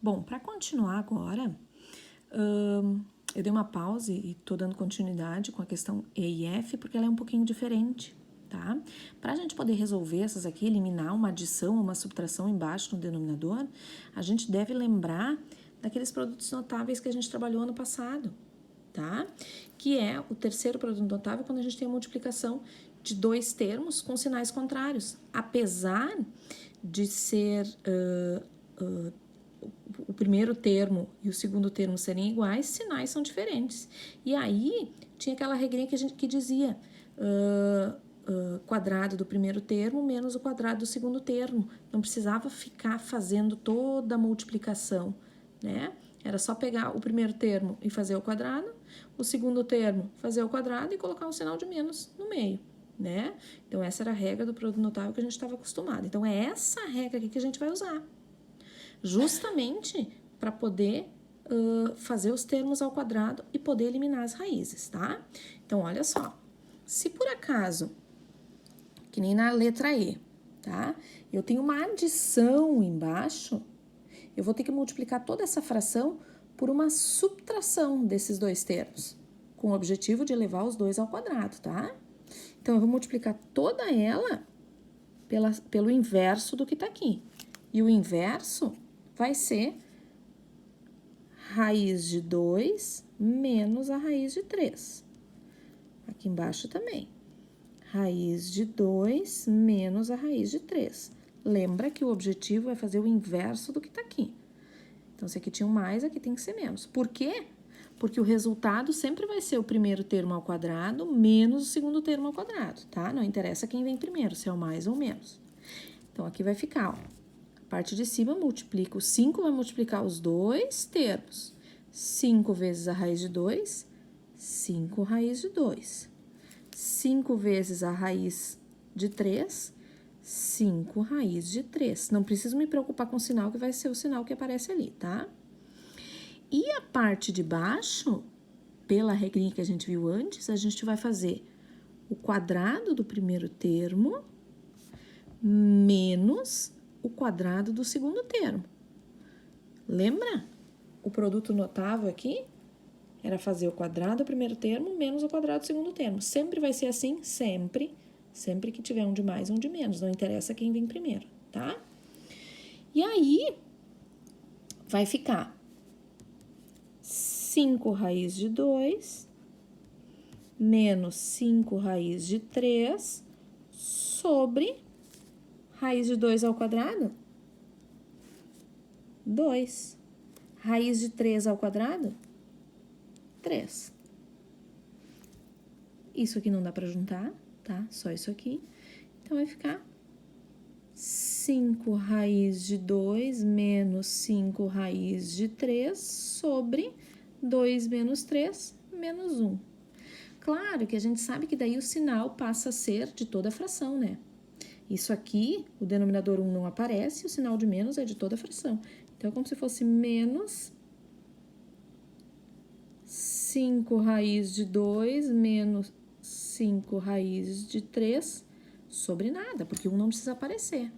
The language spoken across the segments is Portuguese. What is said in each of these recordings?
Bom, para continuar agora, eu dei uma pausa e estou dando continuidade com a questão E e F, porque ela é um pouquinho diferente, tá? Para a gente poder resolver essas aqui, eliminar uma adição ou uma subtração embaixo no denominador, a gente deve lembrar daqueles produtos notáveis que a gente trabalhou ano passado, tá? Que é o terceiro produto notável quando a gente tem a multiplicação de dois termos com sinais contrários, apesar de ser o primeiro termo e o segundo termo serem iguais, sinais são diferentes. E aí tinha aquela regrinha que dizia quadrado do primeiro termo menos o quadrado do segundo termo. Não precisava ficar fazendo toda a multiplicação, né? Era só pegar o primeiro termo e fazer o quadrado, o segundo termo fazer o quadrado e colocar um sinal de menos no meio, né? Então, essa era a regra do produto notável que a gente estava acostumado. Então, é essa regra aqui que a gente vai usar, justamente para poder fazer os termos ao quadrado e poder eliminar as raízes, tá? Então, olha só. Se por acaso, que nem na letra E, tá? Eu tenho uma adição embaixo, eu vou ter que multiplicar toda essa fração por uma subtração desses dois termos, com o objetivo de elevar os dois ao quadrado, tá? Então, eu vou multiplicar toda ela pelo inverso do que tá aqui. E o inverso vai ser raiz de 2 menos a raiz de 3. Aqui embaixo também. Raiz de 2 menos a raiz de 3. Lembra que o objetivo é fazer o inverso do que tá aqui. Então, se aqui tinha um mais, aqui tem que ser menos. Por quê? Porque o resultado sempre vai ser o primeiro termo ao quadrado menos o segundo termo ao quadrado, tá? Não interessa quem vem primeiro, se é o mais ou menos. Então, aqui vai ficar, ó. A parte de cima multiplica o 5, vai multiplicar os dois termos. 5 vezes a raiz de 2, 5 raiz de 2. 5 vezes a raiz de 3, 5 raiz de 3. Não preciso me preocupar com o sinal, que vai ser o sinal que aparece ali, tá? E a parte de baixo, pela regrinha que a gente viu antes, a gente vai fazer o quadrado do primeiro termo menos o quadrado do segundo termo. Lembra? O produto notável aqui era fazer o quadrado do primeiro termo menos o quadrado do segundo termo. Sempre vai ser assim, sempre. Sempre que tiver um de mais, um de menos. Não interessa quem vem primeiro, tá? E aí, vai ficar 5 raiz de 2 menos 5 raiz de 3 sobre raiz de 2 ao quadrado, 2. Raiz de 3 ao quadrado, 3. Isso aqui não dá para juntar, tá? Só isso aqui. Então, vai ficar 5 raiz de 2 menos 5 raiz de 3 sobre 2 menos 3 menos 1. Claro que a gente sabe que daí o sinal passa a ser de toda a fração, né? Isso aqui, o denominador 1 não aparece, o sinal de menos é de toda a fração. Então, é como se fosse menos 5 raiz de 2 menos 5 raiz de 3 sobre nada, porque 1 não precisa aparecer,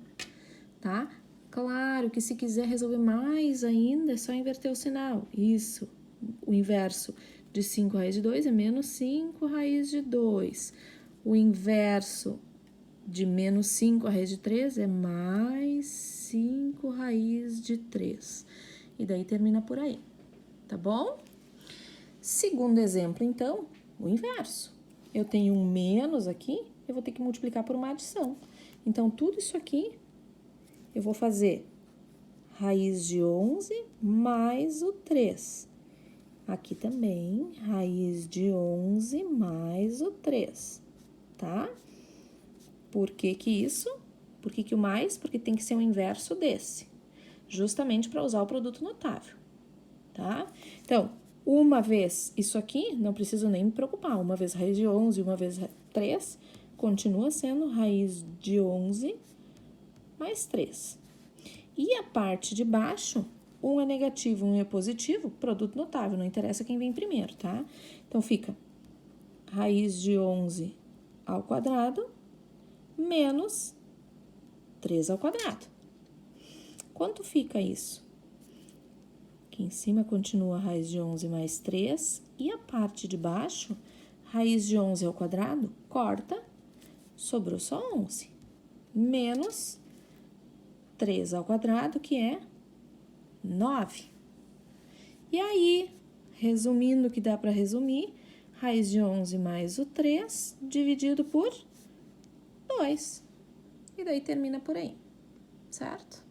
tá? Claro que se quiser resolver mais ainda, é só inverter o sinal. Isso, o inverso de 5 raiz de 2 é menos 5 raiz de 2. O inverso de menos 5 raiz de 3 é mais 5 raiz de 3. E daí termina por aí, tá bom? Segundo exemplo, então, o inverso. Eu tenho um menos aqui, eu vou ter que multiplicar por uma adição. Então, tudo isso aqui, eu vou fazer raiz de 11 mais o 3. Aqui também, raiz de 11 mais o 3, tá? Por que que isso? Por que que o mais? Porque tem que ser o inverso desse, justamente para usar o produto notável, tá? Então, uma vez isso aqui, não preciso nem me preocupar. Uma vez raiz de 11, uma vez 3, continua sendo raiz de 11 mais 3. E a parte de baixo, um é negativo, um é positivo, produto notável, não interessa quem vem primeiro, tá? Então, fica raiz de 11 ao quadrado menos 3 ao quadrado. Quanto fica isso? Aqui em cima continua a raiz de 11 mais 3. E a parte de baixo, raiz de 11 ao quadrado, corta, sobrou só 11. Menos 3 ao quadrado, que é 9. E aí, resumindo o que dá para resumir, raiz de 11 mais o 3 dividido por 2. E daí termina por aí, certo?